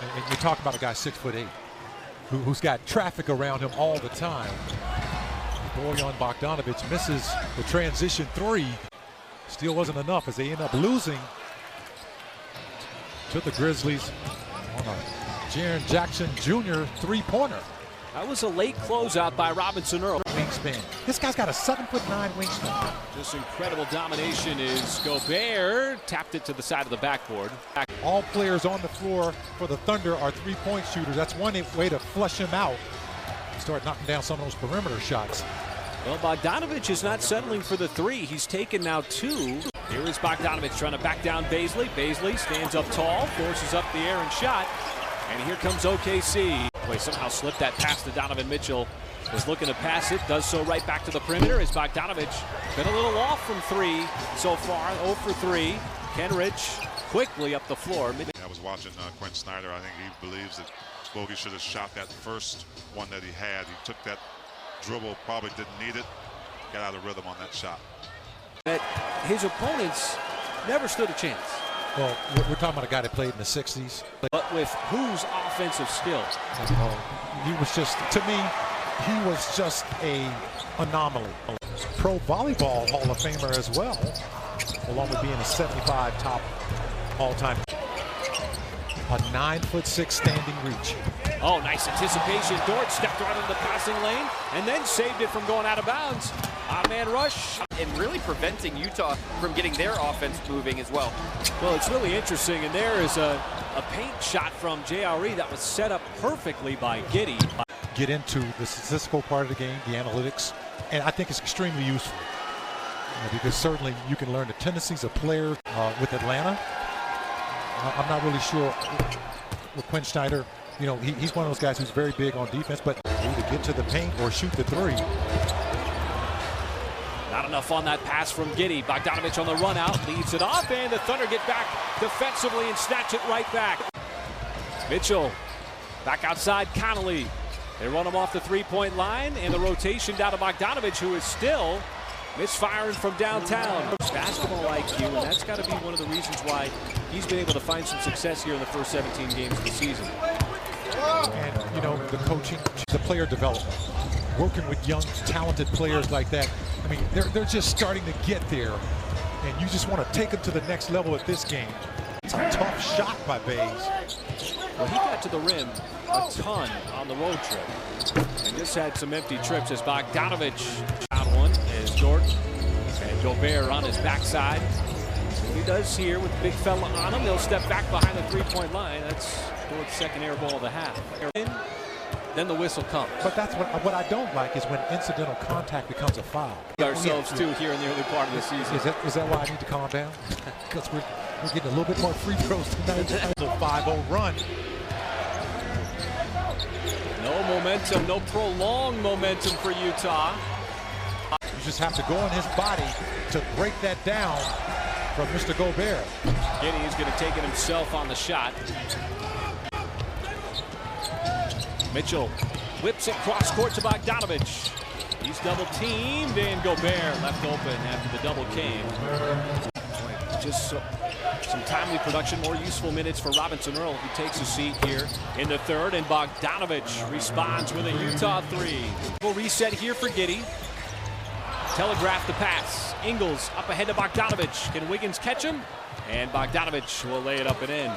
And you're talking about a guy 6'8", who's got traffic around him all the time. Bojan Bogdanovic misses the transition three. Still wasn't enough as they end up losing to the Grizzlies on a Jaren Jackson Jr. three-pointer. That was a late closeout by Robinson Earl. Wingspan. This guy's got a 7'9" wingspan. Just incredible domination is Gobert. Tapped it to the side of the backboard. All players on the floor for the Thunder are three-point shooters. That's one way to flush him out. Start knocking down some of those perimeter shots. Well, Bogdanovic is not settling for the three. He's taken now two. Here is Bogdanovic trying to back down Bazley. Bazley stands up tall, forces up the air and shot. And here comes OKC. Boy, somehow slipped that pass to Donovan Mitchell. Was looking to pass it, does so right back to the perimeter as Bogdanovic been a little off from three so far, 0 for 3. Kenrich quickly up the floor. I was watching Quinn Snyder. I think he believes that Bogey should have shot that first one that he had. He took that dribble, probably didn't need it, got out of rhythm on that shot. That his opponents never stood a chance. Well, we're talking about a guy that played in the 60s. But with whose offensive skill? He was just, to me, he was just an anomaly. Pro Volleyball Hall of Famer as well, along with being a 75 top all-time. A 9'6" standing reach. Oh, nice anticipation. Dort stepped right into the passing lane and then saved it from going out of bounds. Odd-man rush. And really preventing Utah from getting their offense moving as well. Well, it's really interesting, and there is a paint shot from JRE that was set up perfectly by Giddey. Get into the statistical part of the game, the analytics, and I think it's extremely useful. Because certainly you can learn the tendencies of players with Atlanta. I'm not really sure with Quinn Snyder. You know, he's one of those guys who's very big on defense, but either get to the paint or shoot the three. Not enough on that pass from Giddey. Bogdanovic on the run out, leaves it off, and the Thunder get back defensively and snatch it right back. Mitchell back outside Connolly. They run him off the three-point line, and the rotation down to Bogdanovic, who is still misfiring from downtown. Basketball IQ, and that's got to be one of the reasons why he's been able to find some success here in the first 17 games of the season. And, you know, the coaching, the player development, working with young, talented players like that. I mean, they're just starting to get there, and you just want to take them to the next level at this game. It's a tough shot by Bays. Well, he got to the rim a ton on the road trip, and just had some empty trips as Bogdanovic shot one as Dort and Gobert on his backside. He does here with the big fella on him. They'll step back behind the three-point line. That's Dort's second air ball of the half. Then the whistle comes. But that's what I don't like is when incidental contact becomes a foul. Ourselves too here in the early part of the season. Is that why I need to calm down? Because we're getting a little bit more free throws tonight. A 5-0 run. No momentum, no prolonged momentum for Utah. You just have to go on his body to break that down from Mr. Gobert. Giddey is going to take it himself on the shot. Mitchell whips it cross court to Bogdanovic. He's double teamed, and Gobert left open after the double came. Just some timely production, more useful minutes for Robinson Earl, who takes a seat here in the third, and Bogdanovic responds with a Utah three. We'll reset here for Giddey. Telegraph the pass. Ingles up ahead to Bogdanovic. Can Wiggins catch him? And Bogdanovic will lay it up and in.